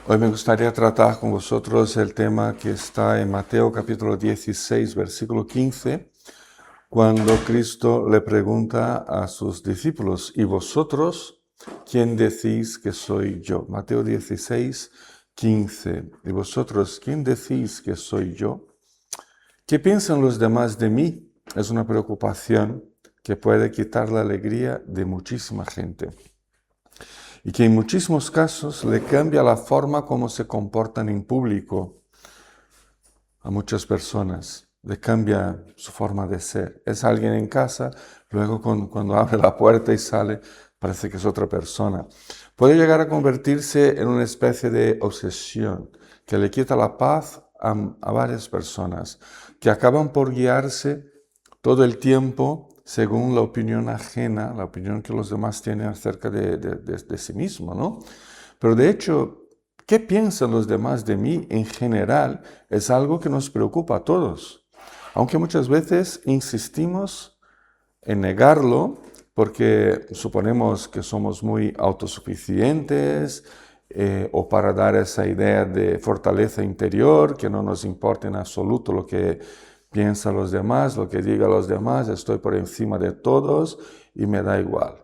Hoy me gustaría tratar con vosotros el tema que está en Mateo capítulo 16, versículo 15, cuando Cristo le pregunta a sus discípulos, ¿y vosotros quién decís que soy yo? Mateo 16, 15. ¿Y vosotros quién decís que soy yo? ¿Qué piensan los demás de mí? Es una preocupación que puede quitar la alegría de muchísima gente y que en muchísimos casos le cambia la forma como se comportan en público a muchas personas, le cambia su forma de ser. Es alguien en casa, luego cuando abre la puerta y sale, parece que es otra persona. Puede llegar a convertirse en una especie de obsesión que le quita la paz a varias personas, que acaban por guiarse todo el tiempo según la opinión ajena, la opinión que los demás tienen acerca de sí mismo, ¿no? Pero de hecho, ¿qué piensan los demás de mí en general? Es algo que nos preocupa a todos. Aunque muchas veces insistimos en negarlo porque suponemos que somos muy autosuficientes o para dar esa idea de fortaleza interior, que no nos importa en absoluto lo que piensan los demás, lo que digan los demás, estoy por encima de todos y me da igual.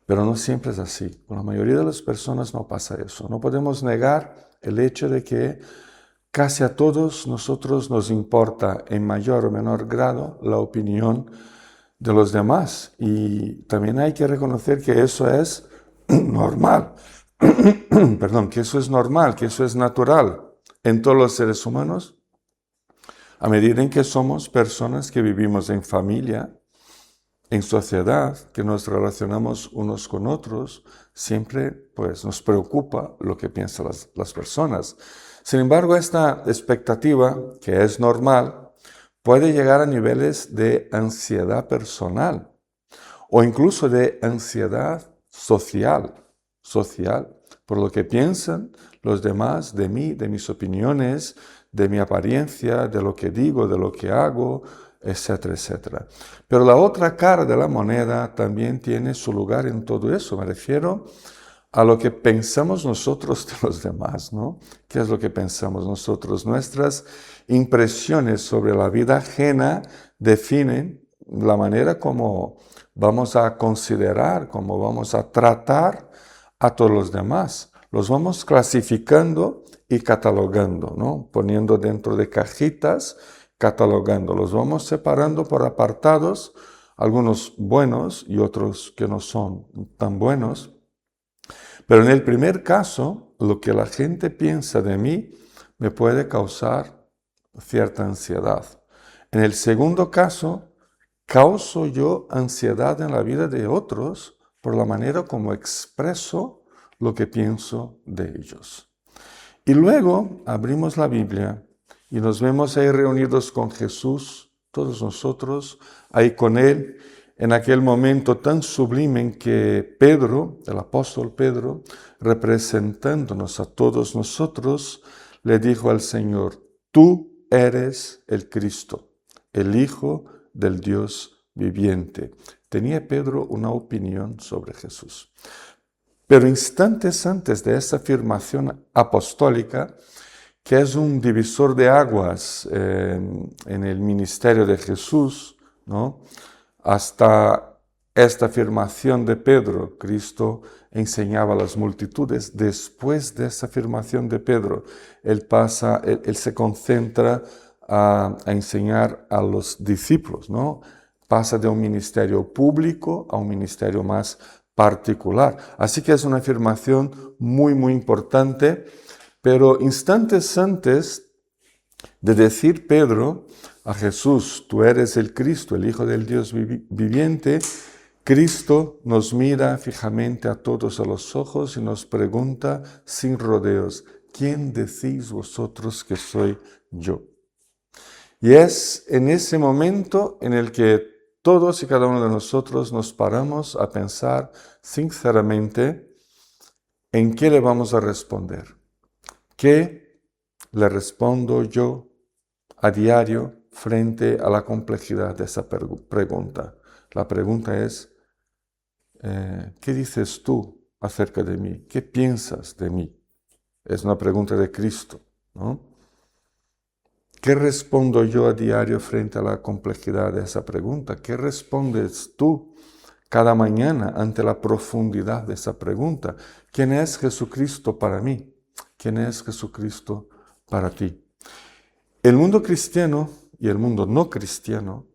Pero no siempre es así. Con la mayoría de las personas no pasa eso. No podemos negar el hecho de que casi a todos nosotros nos importa en mayor o menor grado la opinión de los demás. Y también hay que reconocer que eso es normal. Perdón, que eso es normal, que eso es natural en todos los seres humanos. A medida en que somos personas que vivimos en familia, en sociedad, que nos relacionamos unos con otros, siempre pues, nos preocupa lo que piensan las personas. Sin embargo, esta expectativa, que es normal, puede llegar a niveles de ansiedad personal o incluso de ansiedad social, por lo que piensan los demás de mí, de mis opiniones, de mi apariencia, de lo que digo, de lo que hago, etcétera, etcétera. Pero la otra cara de la moneda también tiene su lugar en todo eso. Me refiero a lo que pensamos nosotros de los demás, ¿no? ¿Qué es lo que pensamos nosotros? Nuestras impresiones sobre la vida ajena definen la manera como vamos a considerar, como vamos a tratar a todos los demás. Los vamos clasificando y catalogando, ¿no? Poniendo dentro de cajitas, catalogando. Los vamos separando por apartados, algunos buenos y otros que no son tan buenos. Pero en el primer caso, lo que la gente piensa de mí me puede causar cierta ansiedad. En el segundo caso, causo yo ansiedad en la vida de otros por la manera como expreso lo que pienso de ellos. Y luego abrimos la Biblia y nos vemos ahí reunidos con Jesús, todos nosotros, ahí con Él, en aquel momento tan sublime en que Pedro, el apóstol Pedro, representándonos a todos nosotros, le dijo al Señor, tú eres el Cristo, el Hijo del Dios viviente. Tenía Pedro una opinión sobre Jesús. Pero instantes antes de esa afirmación apostólica, que es un divisor de aguas en el ministerio de Jesús, ¿no? Hasta esta afirmación de Pedro, Cristo enseñaba a las multitudes. Después de esa afirmación de Pedro, él se concentra a enseñar a los discípulos, ¿no? Pasa de un ministerio público a un ministerio más particular. Así que es una afirmación muy, muy importante, pero instantes antes de decir Pedro a Jesús, tú eres el Cristo, el Hijo del Dios viviente, Cristo nos mira fijamente a todos a los ojos y nos pregunta sin rodeos, ¿quién decís vosotros que soy yo? Y es en ese momento en el que todos y cada uno de nosotros nos paramos a pensar sinceramente en qué le vamos a responder. ¿Qué le respondo yo a diario frente a la complejidad de esa pregunta? La pregunta es, ¿qué dices tú acerca de mí? ¿Qué piensas de mí? Es una pregunta de Cristo, ¿no? ¿Qué respondo yo a diario frente a la complejidad de esa pregunta? ¿Qué respondes tú cada mañana ante la profundidad de esa pregunta? ¿Quién es Jesucristo para mí? ¿Quién es Jesucristo para ti? El mundo cristiano y el mundo no cristiano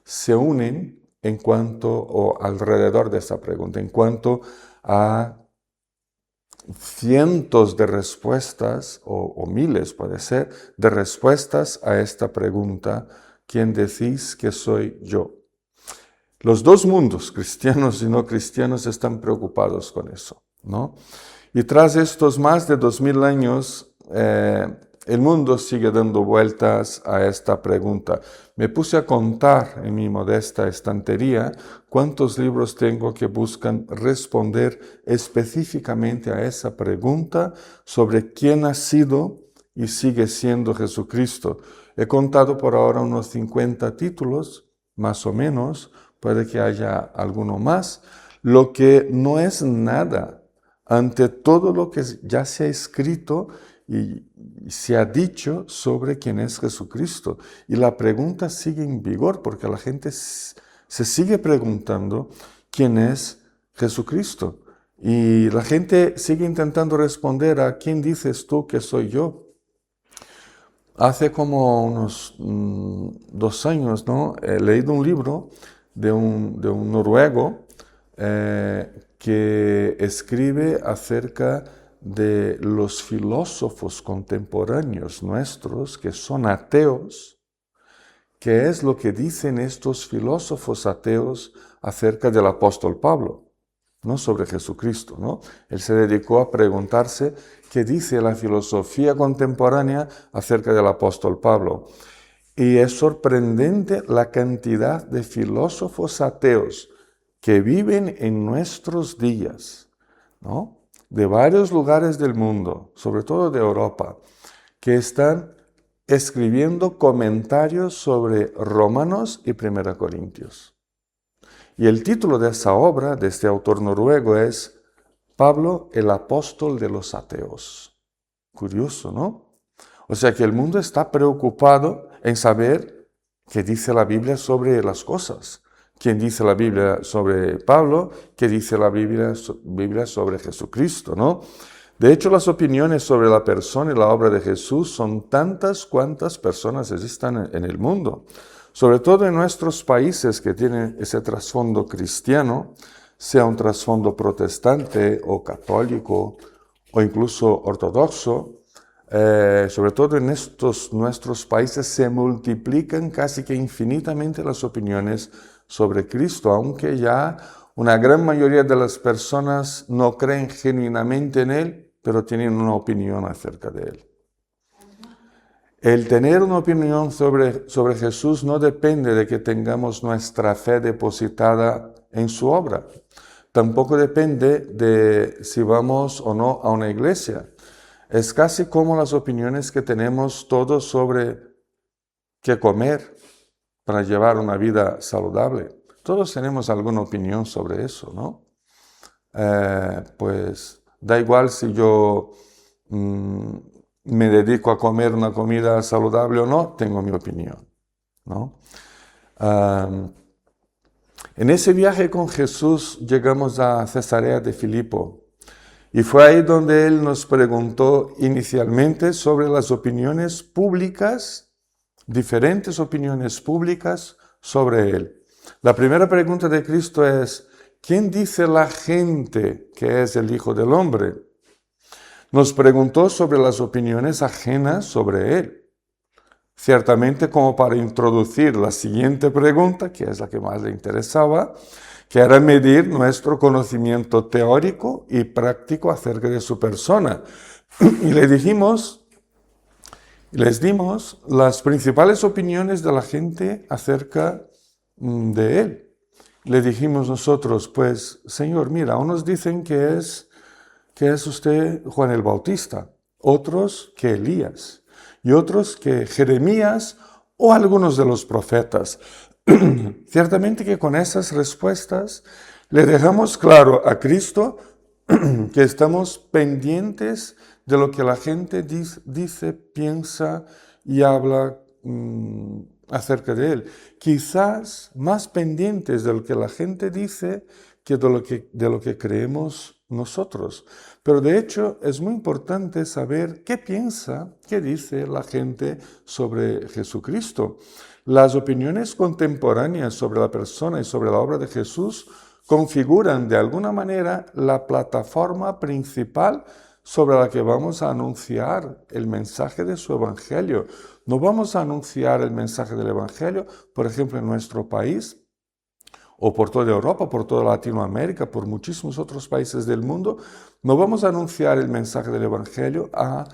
se unen en cuanto o alrededor de esa pregunta, en cuanto a cientos de respuestas, o miles puede ser, de respuestas a esta pregunta: ¿quién decís que soy yo? Los dos mundos, cristianos y no cristianos, están preocupados con eso, ¿no? Y tras estos más de 2000 años, el mundo sigue dando vueltas a esta pregunta. Me puse a contar en mi modesta estantería cuántos libros tengo que buscan responder específicamente a esa pregunta sobre quién ha sido y sigue siendo Jesucristo. He contado por ahora unos 50 títulos, más o menos, puede que haya alguno más, lo que no es nada ante todo lo que ya se ha escrito y se ha dicho sobre quién es Jesucristo. Y la pregunta sigue en vigor porque la gente se sigue preguntando quién es Jesucristo. Y la gente sigue intentando responder a ¿quién dices tú que soy yo? Hace como unos 2 años, ¿no? He leído un libro de un noruego que escribe acerca de los filósofos contemporáneos nuestros que son ateos. ¿Qué es lo que dicen estos filósofos ateos acerca del apóstol Pablo? No sobre Jesucristo, ¿no? Él se dedicó a preguntarse qué dice la filosofía contemporánea acerca del apóstol Pablo. Y es sorprendente la cantidad de filósofos ateos que viven en nuestros días, ¿no? De varios lugares del mundo, sobre todo de Europa, que están escribiendo comentarios sobre Romanos y 1 Corintios. Y el título de esa obra, de este autor noruego, es Pablo, el apóstol de los ateos. Curioso, ¿no? O sea que el mundo está preocupado en saber qué dice la Biblia sobre las cosas. ¿Quién dice la Biblia sobre Pablo? ¿Qué dice la Biblia sobre Jesucristo, ¿no? De hecho, las opiniones sobre la persona y la obra de Jesús son tantas cuantas personas existan en el mundo. Sobre todo en nuestros países que tienen ese trasfondo cristiano, sea un trasfondo protestante o católico o incluso ortodoxo, sobre todo en estos nuestros países se multiplican casi que infinitamente las opiniones sobre Cristo, aunque ya una gran mayoría de las personas no creen genuinamente en Él, pero tienen una opinión acerca de Él. El tener una opinión sobre Jesús no depende de que tengamos nuestra fe depositada en su obra. Tampoco depende de si vamos o no a una iglesia. Es casi como las opiniones que tenemos todos sobre qué comer para llevar una vida saludable. Todos tenemos alguna opinión sobre eso, ¿no? Pues da igual si yo me dedico a comer una comida saludable o no, tengo mi opinión, ¿no? En ese viaje con Jesús llegamos a Cesarea de Filipo y fue ahí donde Él nos preguntó inicialmente sobre las opiniones públicas, diferentes opiniones públicas sobre Él. La primera pregunta de Cristo es: ¿quién dice la gente que es el Hijo del Hombre? Nos preguntó sobre las opiniones ajenas sobre Él. Ciertamente como para introducir la siguiente pregunta, que es la que más le interesaba, que era medir nuestro conocimiento teórico y práctico acerca de su persona. Y les dimos las principales opiniones de la gente acerca de Él. Le dijimos nosotros, pues, Señor, mira, unos dicen que es usted Juan el Bautista, otros que Elías, y otros que Jeremías o algunos de los profetas. Ciertamente que con esas respuestas le dejamos claro a Cristo que estamos pendientes de lo que la gente dice, piensa y habla acerca de Él. Quizás más pendientes de lo que la gente dice que de lo que creemos nosotros. Pero de hecho es muy importante saber qué piensa, qué dice la gente sobre Jesucristo. Las opiniones contemporáneas sobre la persona y sobre la obra de Jesús configuran de alguna manera la plataforma principal sobre la que vamos a anunciar el mensaje de su Evangelio. No vamos a anunciar el mensaje del Evangelio, por ejemplo, en nuestro país, o por toda Europa, por toda Latinoamérica, por muchísimos otros países del mundo. No vamos a anunciar el mensaje del Evangelio a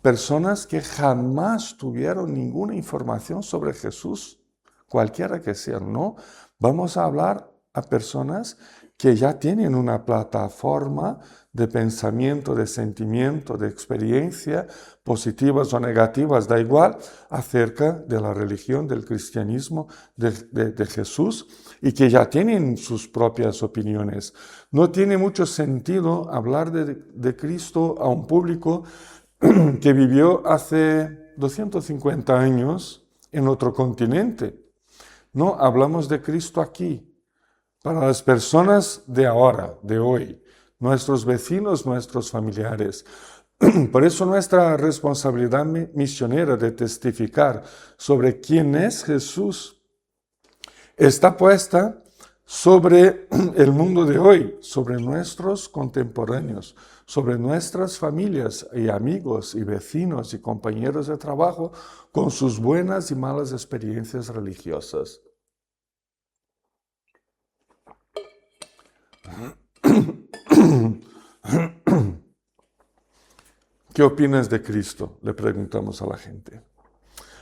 personas que jamás tuvieron ninguna información sobre Jesús, cualquiera que sea, no. Vamos a hablar a personas que ya tienen una plataforma de pensamiento, de sentimiento, de experiencia, positivas o negativas, da igual, acerca de la religión, del cristianismo, de Jesús, y que ya tienen sus propias opiniones. No tiene mucho sentido hablar de Cristo a un público que vivió hace 250 años en otro continente. No, hablamos de Cristo aquí, para las personas de ahora, de hoy, nuestros vecinos, nuestros familiares. Por eso nuestra responsabilidad misionera de testificar sobre quién es Jesús está puesta sobre el mundo de hoy, sobre nuestros contemporáneos, sobre nuestras familias y amigos y vecinos y compañeros de trabajo con sus buenas y malas experiencias religiosas. ¿Qué opinas de Cristo?, le preguntamos a la gente.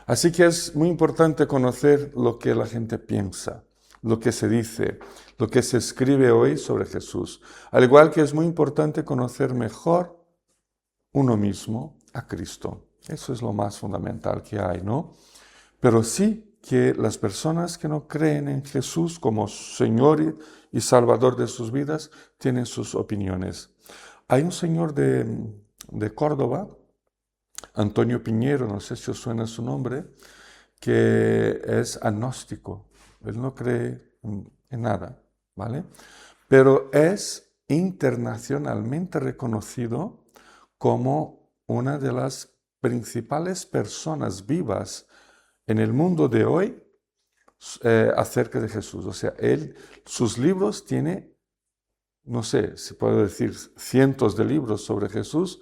Así que es muy importante conocer lo que la gente piensa, lo que se dice, lo que se escribe hoy sobre Jesús. Al igual que es muy importante conocer mejor uno mismo, a Cristo. Eso es lo más fundamental que hay, ¿no? Pero sí que las personas que no creen en Jesús como Señor y Salvador de sus vidas tienen sus opiniones. Hay un señor de Córdoba, Antonio Piñero, no sé si os suena su nombre, que es agnóstico. Él no cree en nada, ¿vale? Pero es internacionalmente reconocido como una de las principales personas vivas en el mundo de hoy acerca de Jesús. O sea, sus libros tiene, no sé si puedo decir cientos de libros sobre Jesús,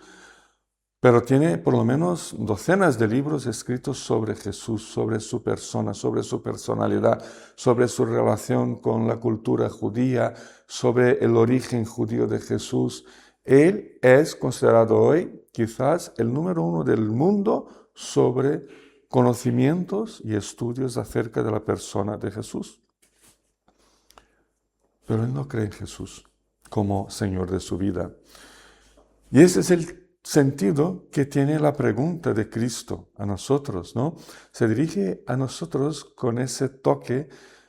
pero tiene por lo menos docenas de libros escritos sobre Jesús, sobre su persona, sobre su personalidad, sobre su relación con la cultura judía, sobre el origen judío de Jesús. Él es considerado hoy quizás el número 1 del mundo sobre conocimientos y estudios acerca de la persona de Jesús. Pero él no cree en Jesús como Señor de su vida. Y ese es el sentido que tiene la pregunta de Cristo a nosotros, ¿no? Se dirige a nosotros con ese toque,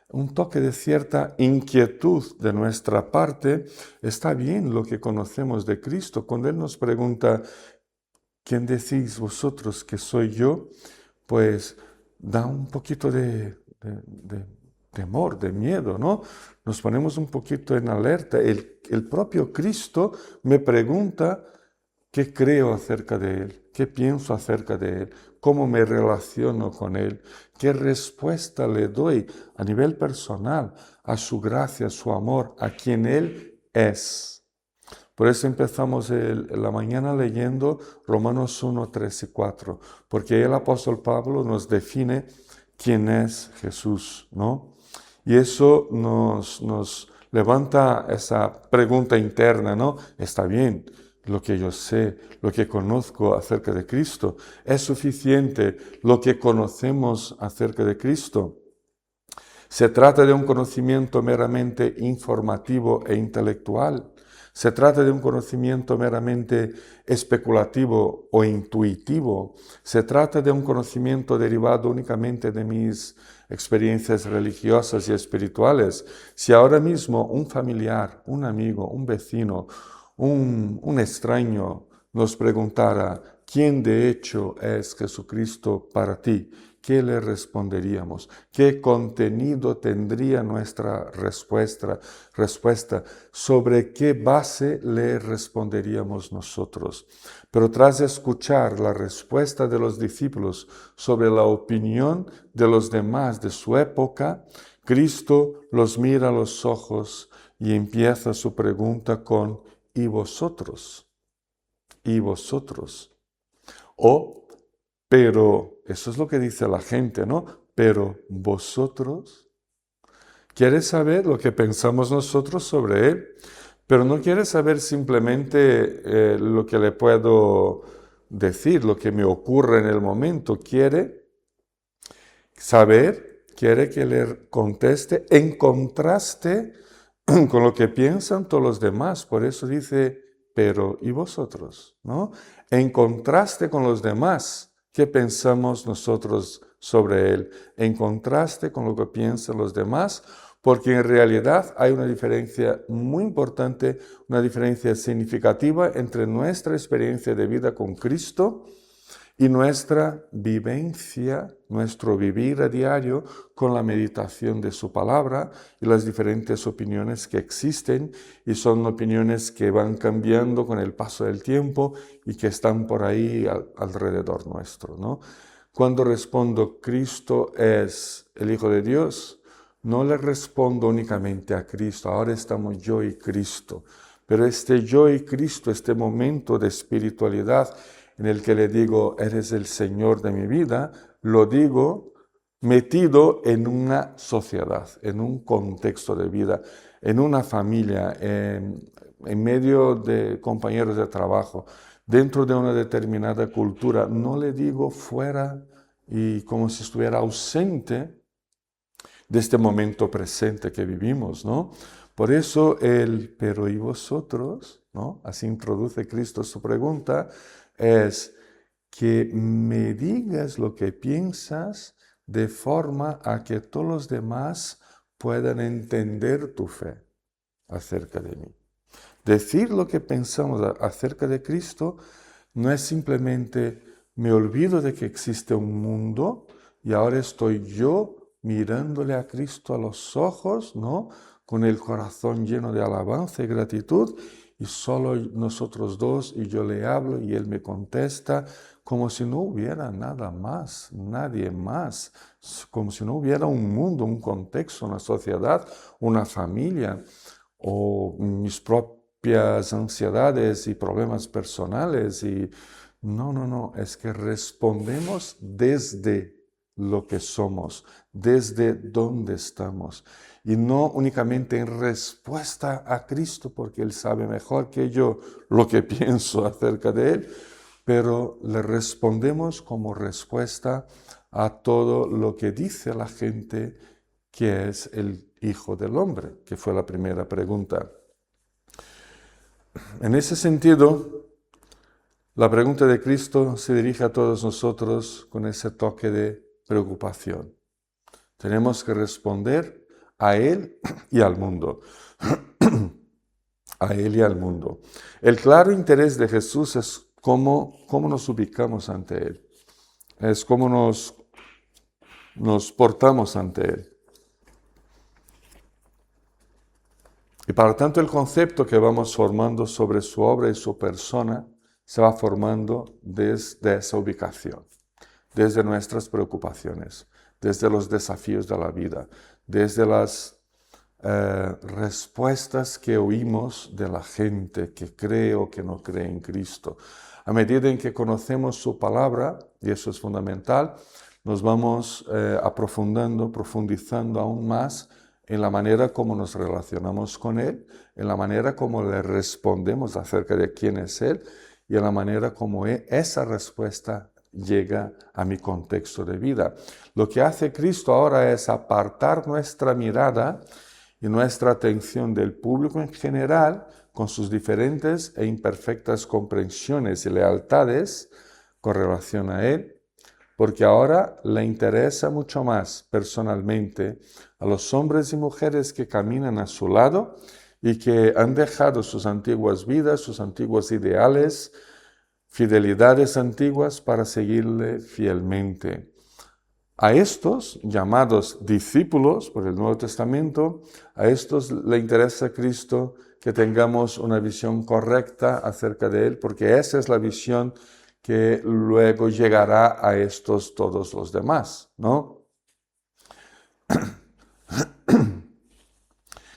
un toque de cierta inquietud de nuestra parte. Está bien lo que conocemos de Cristo. Cuando Él nos pregunta, ¿quién decís vosotros que soy yo?, pues da un poquito de temor, de miedo, ¿no? Nos ponemos un poquito en alerta. El propio Cristo me pregunta qué creo acerca de Él, qué pienso acerca de Él, cómo me relaciono con Él, qué respuesta le doy a nivel personal a su gracia, a su amor, a quien Él es. Por eso empezamos la mañana leyendo Romanos 1, 3 y 4, porque el apóstol Pablo nos define quién es Jesús, ¿no? Y eso nos levanta esa pregunta interna, ¿no? Está bien, lo que yo sé, lo que conozco acerca de Cristo, ¿es suficiente lo que conocemos acerca de Cristo? ¿Se trata de un conocimiento meramente informativo e intelectual? ¿Se trata de un conocimiento meramente especulativo o intuitivo? ¿Se trata de un conocimiento derivado únicamente de mis experiencias religiosas y espirituales? Si ahora mismo un familiar, un amigo, un vecino, un extraño nos preguntara, ¿quién de hecho es Jesucristo para ti? ¿Qué le responderíamos? ¿Qué contenido tendría nuestra respuesta? ¿Sobre qué base le responderíamos nosotros? Pero tras escuchar la respuesta de los discípulos sobre la opinión de los demás de su época, Cristo los mira a los ojos y empieza su pregunta con ¿y vosotros? ¿Y vosotros? O, pero, eso es lo que dice la gente, ¿no? Pero vosotros, quiere saber lo que pensamos nosotros sobre Él, pero no quiere saber simplemente lo que le puedo decir, lo que me ocurre en el momento. Quiere saber, quiere que le conteste en contraste con lo que piensan todos los demás. Por eso dice, pero ¿y vosotros? ¿No? En contraste con los demás, ¿qué pensamos nosotros sobre Él? En contraste con lo que piensan los demás, porque en realidad hay una diferencia muy importante, una diferencia significativa entre nuestra experiencia de vida con Cristo y nuestra vivencia, nuestro vivir a diario con la meditación de su palabra y las diferentes opiniones que existen, y son opiniones que van cambiando con el paso del tiempo y que están por ahí alrededor nuestro, ¿no? Cuando respondo Cristo es el Hijo de Dios, no le respondo únicamente a Cristo, ahora estamos yo y Cristo, pero este yo y Cristo, este momento de espiritualidad en el que le digo, eres el Señor de mi vida, lo digo metido en una sociedad, en un contexto de vida, en una familia, en medio de compañeros de trabajo, dentro de una determinada cultura. No le digo fuera y como si estuviera ausente de este momento presente que vivimos, ¿no? Por eso el pero ¿y vosotros? ¿No? Así introduce Cristo su pregunta, es que me digas lo que piensas de forma a que todos los demás puedan entender tu fe acerca de mí. Decir lo que pensamos acerca de Cristo no es simplemente me olvido de que existe un mundo y ahora estoy yo mirándole a Cristo a los ojos, ¿no? Con el corazón lleno de alabanza y gratitud, y solo nosotros dos, y yo le hablo y él me contesta, como si no hubiera nada más, nadie más, como si no hubiera un mundo, un contexto, una sociedad, una familia, o mis propias ansiedades y problemas personales. Y no, es que respondemos desde lo que somos, desde dónde estamos, y no únicamente en respuesta a Cristo, porque Él sabe mejor que yo lo que pienso acerca de Él, pero le respondemos como respuesta a todo lo que dice la gente que es el Hijo del Hombre, que fue la primera pregunta. En ese sentido, la pregunta de Cristo se dirige a todos nosotros con ese toque de preocupación. Tenemos que responder a Él y al mundo. A Él y al mundo. El claro interés de Jesús es cómo nos ubicamos ante Él. Es cómo nos portamos ante Él. Y para tanto el concepto que vamos formando sobre su obra y su persona se va formando desde esa ubicación, desde nuestras preocupaciones, desde los desafíos de la vida, desde las respuestas que oímos de la gente que cree o que no cree en Cristo. A medida en que conocemos su palabra, y eso es fundamental, nos vamos profundizando aún más en la manera como nos relacionamos con Él, en la manera como le respondemos acerca de quién es Él y en la manera como esa respuesta llega a mi contexto de vida. Lo que hace Cristo ahora es apartar nuestra mirada y nuestra atención del público en general con sus diferentes e imperfectas comprensiones y lealtades con relación a Él, porque ahora le interesa mucho más personalmente a los hombres y mujeres que caminan a su lado y que han dejado sus antiguas vidas, sus antiguos ideales, fidelidades antiguas para seguirle fielmente. A estos, llamados discípulos por el Nuevo Testamento, a estos le interesa a Cristo que tengamos una visión correcta acerca de Él, porque esa es la visión que luego llegará a estos todos los demás, ¿no?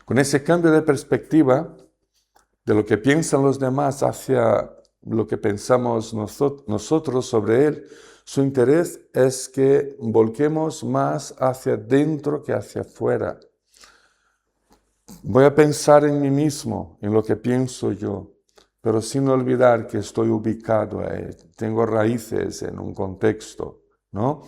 Con ese cambio de perspectiva de lo que piensan los demás hacia lo que pensamos nosotros sobre Él, su interés es que volquemos más hacia dentro que hacia afuera. Voy a pensar en mí mismo, en lo que pienso yo, pero sin olvidar que estoy ubicado ahí, tengo raíces en un contexto, ¿no?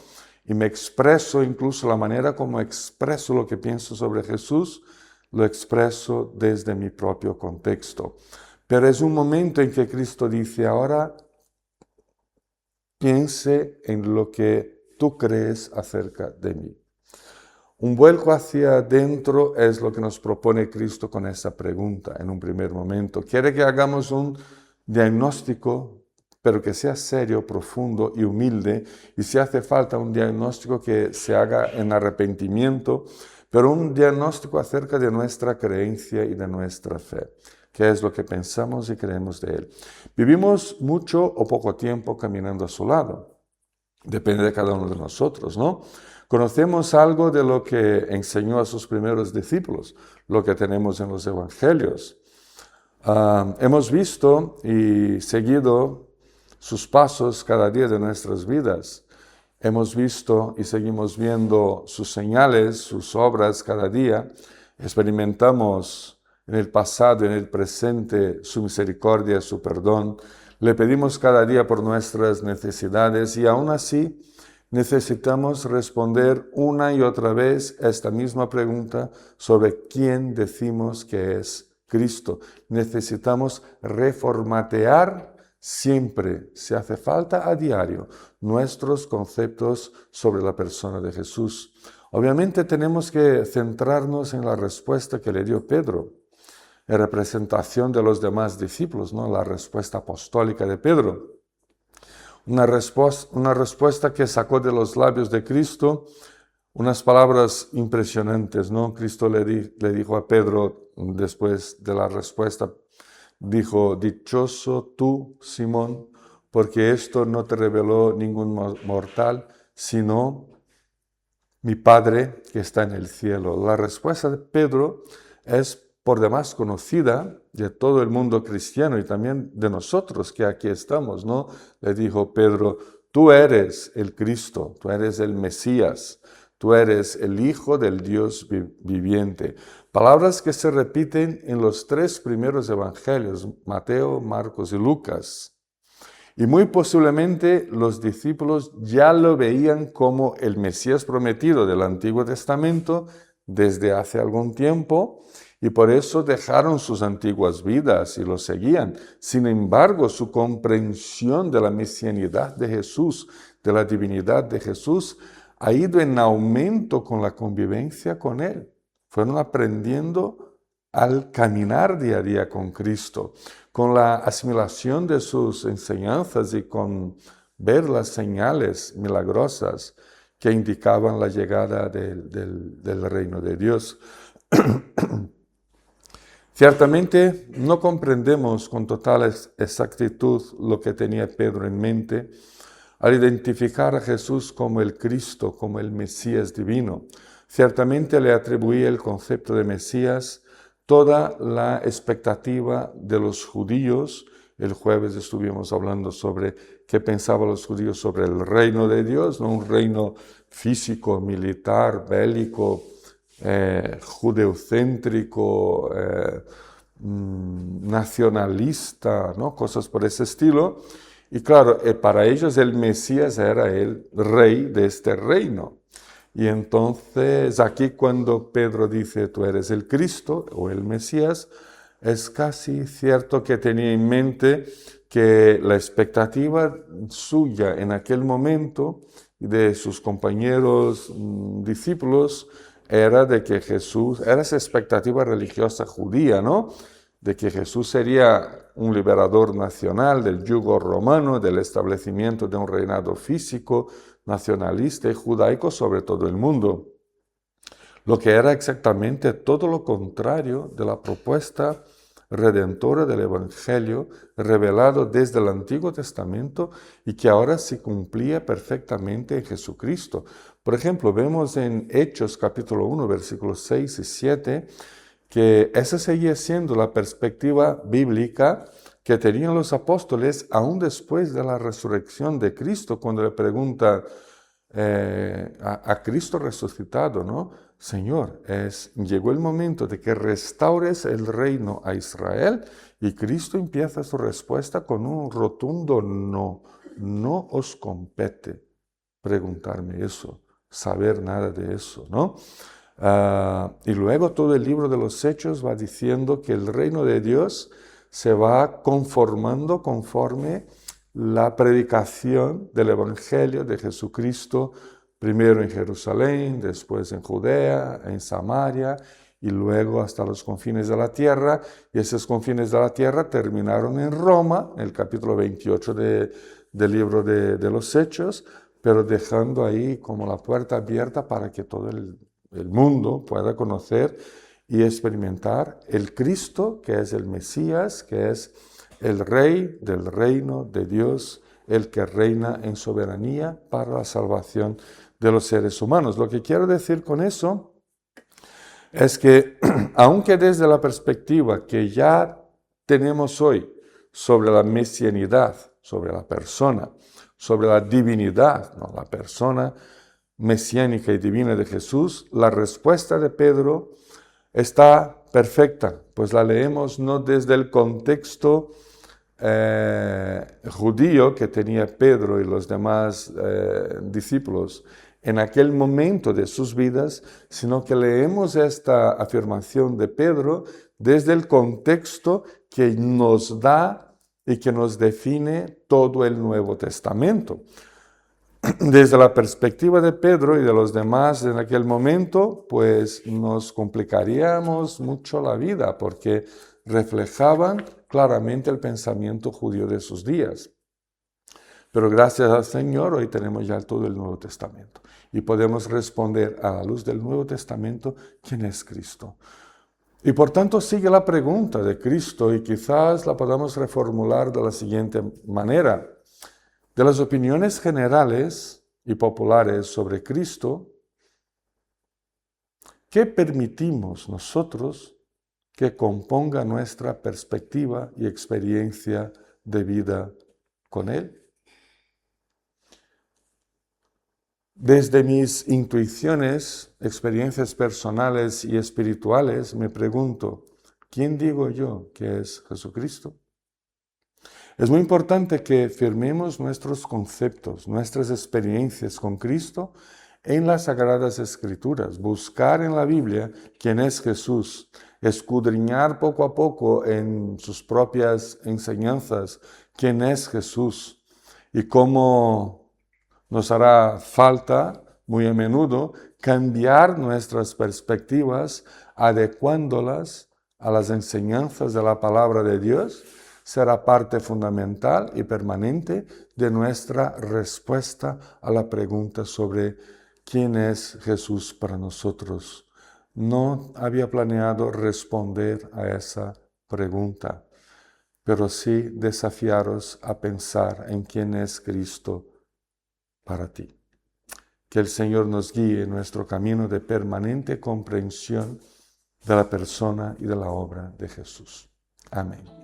Y me expreso, incluso la manera como expreso lo que pienso sobre Jesús, lo expreso desde mi propio contexto. Pero es un momento en que Cristo dice, ahora piense en lo que tú crees acerca de mí. Un vuelco hacia adentro es lo que nos propone Cristo con esa pregunta en un primer momento. Quiere que hagamos un diagnóstico, pero que sea serio, profundo y humilde. Y si hace falta un diagnóstico que se haga en arrepentimiento, pero un diagnóstico acerca de nuestra creencia y de nuestra fe. ¿Qué es lo que pensamos y creemos de Él? Vivimos mucho o poco tiempo caminando a su lado. Depende de cada uno de nosotros, ¿no? Conocemos algo de lo que enseñó a sus primeros discípulos, lo que tenemos en los evangelios. Hemos visto y seguido sus pasos cada día de nuestras vidas. Hemos visto y seguimos viendo sus señales, sus obras cada día. Experimentamos en el pasado y en el presente su misericordia, su perdón. Le pedimos cada día por nuestras necesidades y aún así necesitamos responder una y otra vez esta misma pregunta sobre quién decimos que es Cristo. Necesitamos reformatear siempre, si hace falta a diario, nuestros conceptos sobre la persona de Jesús. Obviamente tenemos que centrarnos en la respuesta que le dio Pedro, en representación de los demás discípulos, ¿no? La respuesta apostólica de Pedro. Una respuesta que sacó de los labios de Cristo unas palabras impresionantes, ¿no? Cristo le dijo a Pedro, después de la respuesta, dijo, dichoso tú, Simón, porque esto no te reveló ningún mortal, sino mi Padre que está en el cielo. La respuesta de Pedro es por demás conocida de todo el mundo cristiano y también de nosotros que aquí estamos, ¿no? Le dijo Pedro, tú eres el Cristo, tú eres el Mesías, tú eres el Hijo del Dios viviente. Palabras que se repiten en los tres primeros evangelios, Mateo, Marcos y Lucas. Y muy posiblemente los discípulos ya lo veían como el Mesías prometido del Antiguo Testamento desde hace algún tiempo, y por eso dejaron sus antiguas vidas y lo seguían. Sin embargo, su comprensión de la mesianidad de Jesús, de la divinidad de Jesús, ha ido en aumento con la convivencia con Él. Fueron aprendiendo al caminar día a día con Cristo, con la asimilación de sus enseñanzas y con ver las señales milagrosas que indicaban la llegada del reino de Dios. Ciertamente no comprendemos con total exactitud lo que tenía Pedro en mente al identificar a Jesús como el Cristo, como el Mesías divino. Ciertamente le atribuía el concepto de Mesías toda la expectativa de los judíos. El jueves estuvimos hablando sobre qué pensaban los judíos sobre el reino de Dios, no un reino físico, militar, bélico, judeocéntrico, nacionalista, ¿no? Cosas por ese estilo. Y claro, para ellos el Mesías era el rey de este reino. Y entonces aquí cuando Pedro dice, tú eres el Cristo o el Mesías, es casi cierto que tenía en mente que la expectativa suya en aquel momento y de sus compañeros discípulos era de que Jesús, era esa expectativa religiosa judía, ¿no? de que Jesús sería un liberador nacional del yugo romano, del establecimiento de un reinado físico, nacionalista y judaico sobre todo el mundo, lo que era exactamente todo lo contrario de la propuesta redentora del Evangelio revelado desde el Antiguo Testamento y que ahora se cumplía perfectamente en Jesucristo. Por ejemplo, vemos en Hechos capítulo 1, versículos 6 y 7, que esa seguía siendo la perspectiva bíblica que tenían los apóstoles aún después de la resurrección de Cristo, cuando le pregunta a Cristo resucitado, ¿no? Señor, llegó el momento de que restaures el reino a Israel, y Cristo empieza su respuesta con un rotundo no. No os compete preguntarme eso, saber nada de eso, ¿no? Y luego todo el libro de los Hechos va diciendo que el reino de Dios se va conformando conforme la predicación del Evangelio de Jesucristo, primero en Jerusalén, después en Judea, en Samaria y luego hasta los confines de la tierra. Y esos confines de la tierra terminaron en Roma, en el capítulo 28 del libro de los Hechos, pero dejando ahí como la puerta abierta para que todo el mundo pueda conocer y experimentar el Cristo, que es el Mesías, que es el Rey del reino de Dios, el que reina en soberanía para la salvación de los seres humanos. Lo que quiero decir con eso es que, aunque desde la perspectiva que ya tenemos hoy sobre la mesianidad, sobre la persona, sobre la divinidad, ¿no? La persona mesiánica y divina de Jesús, la respuesta de Pedro está perfecta, pues la leemos no desde el contexto judío que tenía Pedro y los demás discípulos en aquel momento de sus vidas, sino que leemos esta afirmación de Pedro desde el contexto que nos da y que nos define todo el Nuevo Testamento. Desde la perspectiva de Pedro y de los demás en aquel momento, pues nos complicaríamos mucho la vida porque reflejaban claramente el pensamiento judío de sus días. Pero gracias al Señor hoy tenemos ya todo el Nuevo Testamento y podemos responder a la luz del Nuevo Testamento quién es Cristo. Y por tanto sigue la pregunta de Cristo y quizás la podamos reformular de la siguiente manera. De las opiniones generales y populares sobre Cristo, ¿qué permitimos nosotros que componga nuestra perspectiva y experiencia de vida con Él? Desde mis intuiciones, experiencias personales y espirituales, me pregunto, ¿quién digo yo que es Jesucristo? Es muy importante que firmemos nuestros conceptos, nuestras experiencias con Cristo en las Sagradas Escrituras, buscar en la Biblia quién es Jesús, escudriñar poco a poco en sus propias enseñanzas quién es Jesús y cómo nos hará falta muy a menudo cambiar nuestras perspectivas adecuándolas a las enseñanzas de la palabra de Dios. Será parte fundamental y permanente de nuestra respuesta a la pregunta sobre quién es Jesús para nosotros. No había planeado responder a esa pregunta, pero sí desafiaros a pensar en quién es Cristo para ti. Que el Señor nos guíe en nuestro camino de permanente comprensión de la persona y de la obra de Jesús. Amén.